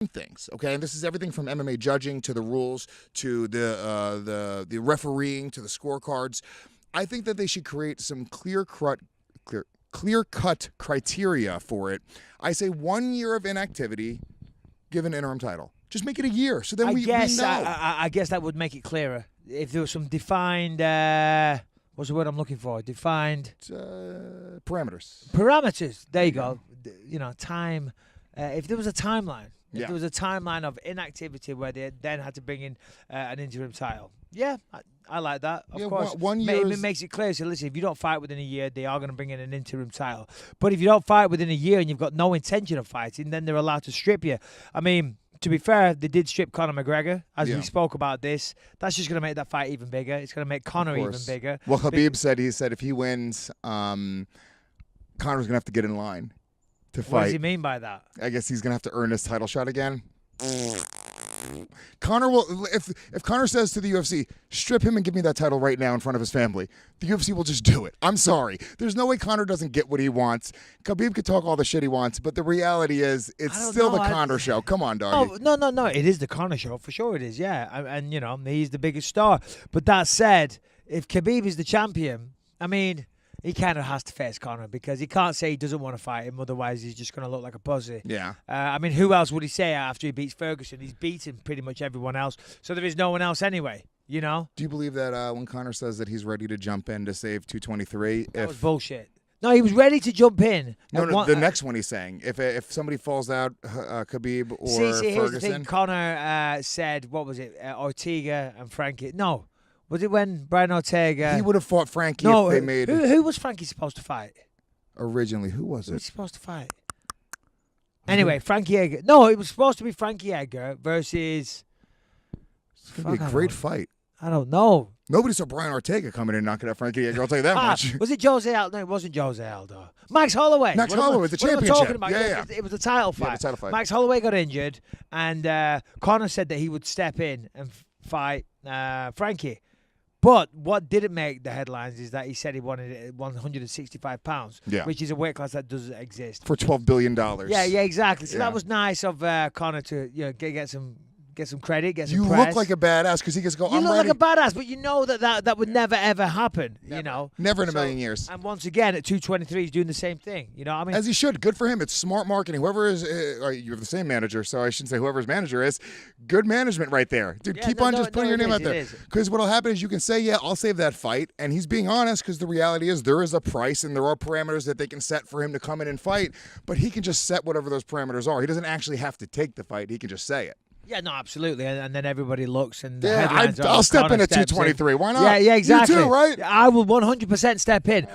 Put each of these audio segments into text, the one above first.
things, okay? And this is everything from MMA judging to the rules to the refereeing to the scorecards. I think that they should create some clear-cut criteria for it. I say 1 year of inactivity, give an interim title. Just make it a year, so then we know. I guess that would make it clearer. If there was some defined, what's the word I'm looking for? Defined parameters. Parameters. There you go. Time. If there was a timeline. If Yeah. there was a timeline of inactivity where they then had to bring in an interim title. Yeah, I like that. Of course, one year it makes it clear. So listen, if you don't fight within a year, they are going to bring in an interim title. But if you don't fight within a year and you've got no intention of fighting, then they're allowed to strip you. I mean, to be fair, they did strip Conor McGregor, as we spoke about this. That's just going to make that fight even bigger. It's going to make Conor even bigger. Well, Khabib said if he wins, Conor's going to have to get in line to fight. What does he mean by that? I guess he's going to have to earn his title shot again. Conor will, if Conor says to the UFC, strip him and give me that title right now in front of his family, the UFC will just do it. I'm sorry. There's no way Conor doesn't get what he wants. Khabib could talk all the shit he wants, but the reality is it's still the Conor show. Come on, doggy. No. It is the Conor show. For sure it is, yeah. And he's the biggest star. But that said, if Khabib is the champion, I mean, he kind of has to face Conor because he can't say he doesn't want to fight him. Otherwise, he's just going to look like a pussy. Yeah. I mean, who else would he say after he beats Ferguson? He's beaten pretty much everyone else. So there is no one else anyway, Do you believe that when Conor says that he's ready to jump in to save 223? That was bullshit. No, he was ready to jump in. No, the next one he's saying. If somebody falls out, Khabib or Ferguson. Here's the thing. Ferguson. Conor said, what was it? Ortega and Frankie. No. Was it when Brian Ortega... He would have fought Frankie if they made... Who was Frankie supposed to fight? Originally, who was it? Who was he supposed to fight? Anyway, Frankie Edgar. No, it was supposed to be Frankie Edgar versus... It's going to be a great fight. I don't know. Nobody saw Brian Ortega coming in and knocking out Frankie Edgar. I'll tell you that much. Was it Jose Aldo? No, it wasn't Jose Aldo. Max Holloway. Max Holloway, the championship. What am I talking about? Yeah. It was a title fight. Yeah, the title fight. Max Holloway got injured, and Conor said that he would step in and fight Frankie. But what didn't make the headlines is that he said he wanted it at 165 pounds, which is a weight class that doesn't exist. For $12 billion. Yeah, exactly. So that was nice of Conor to get some credit, get some You press. look like a badass because he gets go. You look like a badass, but you know that would never ever happen. Never. Never in a million years. And once again, at 223, he's doing the same thing. You know what I mean? As he should. Good for him. It's smart marketing. Whoever is, you have the same manager, so I shouldn't say whoever his manager is. Good management right there, dude. Keep on just putting your name out there. Because what'll happen is you can say, yeah, I'll save that fight, and he's being honest because the reality is there is a price and there are parameters that they can set for him to come in and fight, but he can just set whatever those parameters are. He doesn't actually have to take the fight. He can just say it. Yeah, no, absolutely, and then everybody looks and I'll step in at 223. Why not? Yeah, exactly. You too, right? I will 100% step in.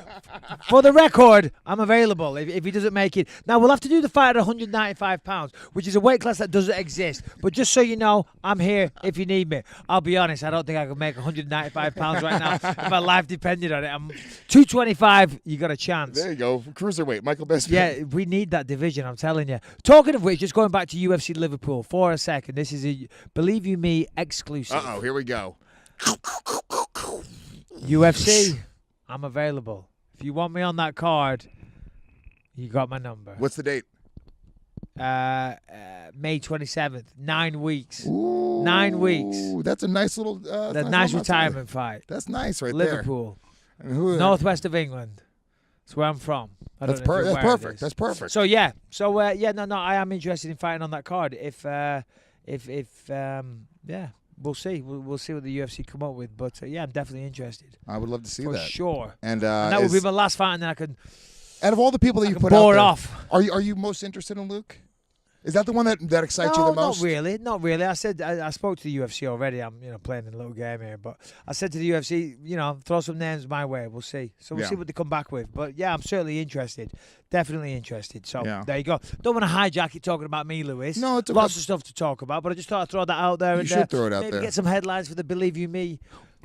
For the record, I'm available if he doesn't make it. Now we'll have to do the fight at 195 pounds, which is a weight class that doesn't exist. But just so you know, I'm here if you need me. I'll be honest, I don't think I could make 195 pounds right now if my life depended on it. I'm 225. You got a chance. There you go, cruiserweight, Michael Bisping. Yeah, we need that division. I'm telling you. Talking of which, just going back to UFC Liverpool for a second. This is a Believe You Me exclusive. Uh-oh, here we go. UFC, I'm available. If you want me on that card, you got my number. What's the date? May 27th. 9 weeks. Ooh, 9 weeks. That's a nice little... nice retirement fight. That's nice right Liverpool. there. Liverpool. Northwest of England. That's where I'm from. That's perfect. That's perfect. So, yeah. I am interested in fighting on that card. If we'll see. We'll see what the UFC come up with. But I'm definitely interested. I would love to see that. For sure. And that would be my last fight, and then I could... Out of all the people that you put out there, are you most interested in Luke? Is that the one that excites you the most? Not really. I said I spoke to the UFC already. I'm playing a little game here, but I said to the UFC, throw some names my way. We'll see. So we'll see what they come back with. But yeah, I'm certainly interested. Definitely interested. So there you go. Don't want to hijack it talking about me, Lewis. No, it's lots of stuff to talk about, but I just thought I'd throw that out there. You should throw it out maybe there. Get some headlines for the Believe You Me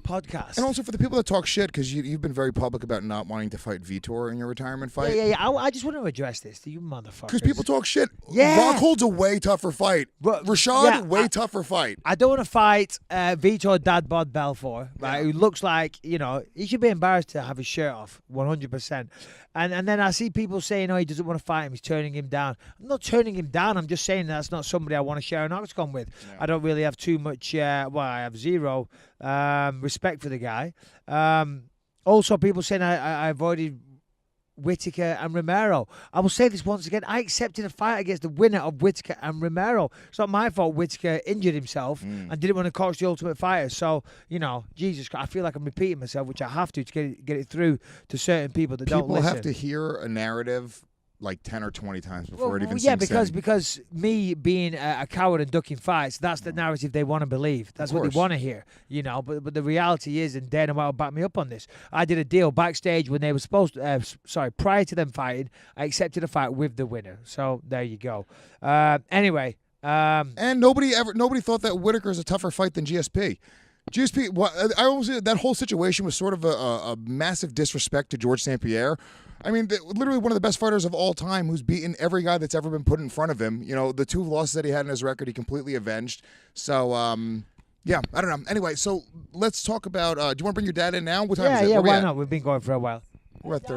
podcast. And also for the people that talk shit, because you've been very public about not wanting to fight Vitor in your retirement fight. Yeah. I just want to address this to you motherfuckers. Because people talk shit. Yeah. Rockhold's a way tougher fight. Rashad, tougher fight. I don't want to fight Vitor Dad Bod Belfort, right? Who looks like, he should be embarrassed to have his shirt off, 100%. And then I see people saying, he doesn't want to fight him, he's turning him down. I'm not turning him down, I'm just saying that's not somebody I want to share an octagon with. Yeah. I don't really have too much, I have zero respect for the guy. Also, people saying I avoided Whittaker and Romero. I will say this once again. I accepted a fight against the winner of Whittaker and Romero. It's not my fault Whittaker injured himself and didn't want to coach the Ultimate Fighter. So, Jesus Christ, I feel like I'm repeating myself, which I have to get it through to certain people that don't listen. People have to hear a narrative like 10 or 20 times before it even sinks in. because me being a coward and ducking fights, that's the narrative they want to believe. That's what they want to hear, But the reality is, and Dana White will back me up on this, I did a deal backstage when they were supposed to, prior to them fighting, I accepted a fight with the winner. So there you go. Anyway. And nobody thought that Whittaker's a tougher fight than GSP. I always say that whole situation was sort of a massive disrespect to George St. Pierre. I mean, literally one of the best fighters of all time who's beaten every guy that's ever been put in front of him. The 2 losses that he had in his record, he completely avenged. So, I don't know. Anyway, so let's talk about, do you want to bring your dad in now? What time is it? Yeah, why not? We've been going for a while. We're at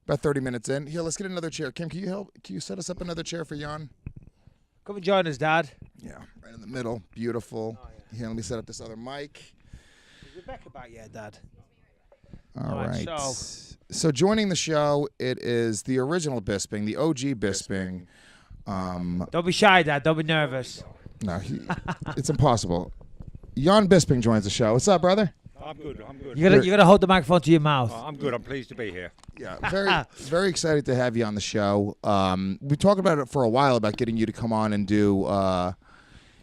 about 30 minutes in. Here, let's get another chair. Kim, can you help? Can you set us up another chair for Jan? Come and join us, Dad. Yeah, right in the middle. Beautiful. Here, let me set up this other mic. Is Rebecca back yet, Dad? All right. So joining the show, it is the original Bisping, the OG Bisping. Don't be shy, Dad. Don't be nervous. No, it's impossible. Jan Bisping joins the show. What's up, brother? I'm good. You gotta hold the microphone to your mouth. I'm good. I'm pleased to be here. Yeah, very excited to have you on the show. We talked about it for a while about getting you to come on and do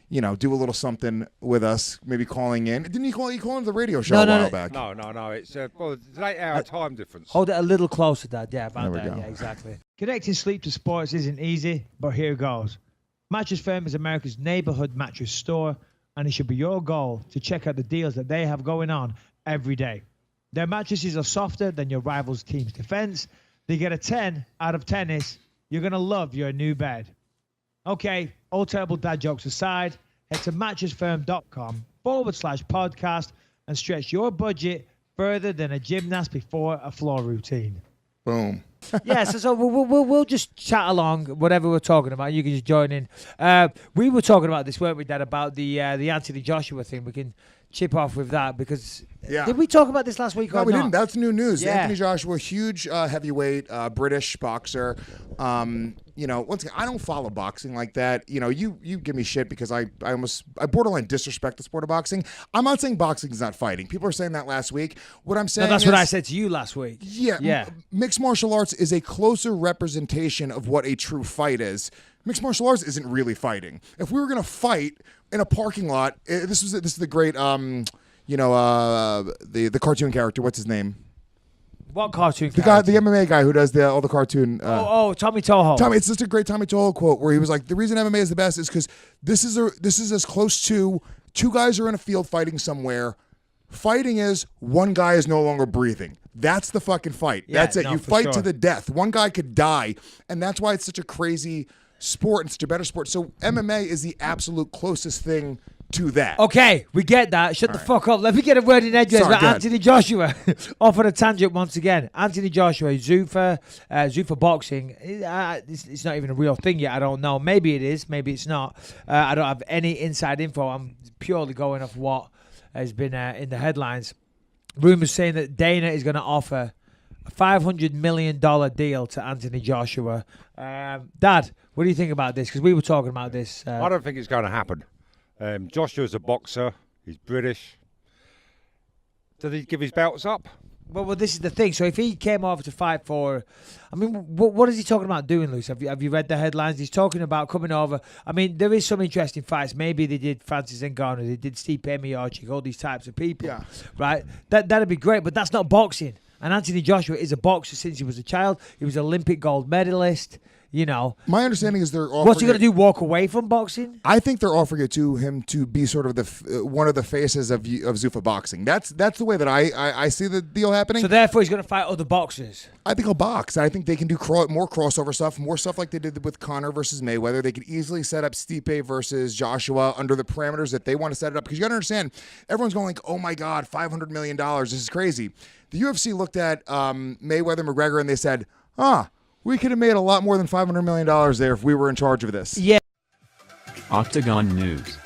do a little something with us, maybe calling in. Didn't you call into the radio show a while back? No. It's it's 8 hour time difference. Hold it a little closer, Dad. Yeah, about there we that. go. Yeah, exactly. Connecting sleep to sports isn't easy, but here goes. Mattress Firm is America's neighborhood mattress store, and it should be your goal to check out the deals that they have going on every day. Their mattresses are softer than your rival's team's defense. They get a 10 out of tennis. You're going to love your new bed. Okay, all terrible dad jokes aside, head to mattressfirm.com/podcast and stretch your budget further than a gymnast before a floor routine. Boom. Yeah, so we'll just chat along, whatever we're talking about. You can just join in. We were talking about this, weren't we, Dad, about the Anthony Joshua thing. We can chip off with that because did we talk about this last week? No, we not? didn't. That's new news. Yeah. Anthony Joshua, huge heavyweight British boxer. Once again, I don't follow boxing like that. You give me shit because I borderline disrespect the sport of boxing. I'm not saying boxing is not fighting. People are saying that last week. What I'm saying that's what I said to you last week. Yeah. Mixed martial arts is a closer representation of what a true fight is. Mixed martial arts isn't really fighting. If we were going to fight in a parking lot, this is the great the cartoon character. What's his name? What cartoon the character? The MMA guy who does all the cartoon. Tommy Toho. It's just a great Tommy Toho quote where he was like, the reason MMA is the best is because this is as close to 2 guys are in a field fighting somewhere. Fighting is one guy is no longer breathing. That's the fucking fight. Yeah, that's it. no, You for fight sure. to the death. One guy could die, and that's why it's such a crazy sport and such a better sport. So MMA is the absolute closest thing to that. Okay, we get that. Shut the fuck up. Let me get a word in edgeways Sorry, about go ahead. Anthony Joshua. Off on a tangent once again. Anthony Joshua, Zuffa Boxing. It's not even a real thing yet. I don't know. Maybe it is. Maybe it's not. I don't have any inside info. I'm purely going off what has been in the headlines. Rumors saying that Dana is going to offer a $500 million deal to Anthony Joshua. Dad, what do you think about this? Because we were talking about this. I don't think it's going to happen. Joshua's a boxer. He's British. Did he give his belts up? Well, this is the thing. So if he came over to fight for, what is he talking about doing, Luce? Have you read the headlines? He's talking about coming over. There is some interesting fights. Maybe they did Francis Ngannou, they did Stipe Miocic, all these types of people. Yeah. Right? That'd be great, but that's not boxing. And Anthony Joshua is a boxer since he was a child. He was an Olympic gold medalist. My understanding is they're offering. What's he going to do? Walk away from boxing? I think they're offering it to him to be sort of one of the faces of Zuffa boxing. That's the way that I see the deal happening. So therefore, he's going to fight other boxers. I think he'll box. I think they can do more crossover stuff, more stuff like they did with Conor versus Mayweather. They could easily set up Stipe versus Joshua under the parameters that they want to set it up. Because you got to understand, everyone's going like, "Oh my God, $500 million! This is crazy." The UFC looked at Mayweather McGregor and they said, we could have made a lot more than $500 million there if we were in charge of this. Yeah. Octagon News.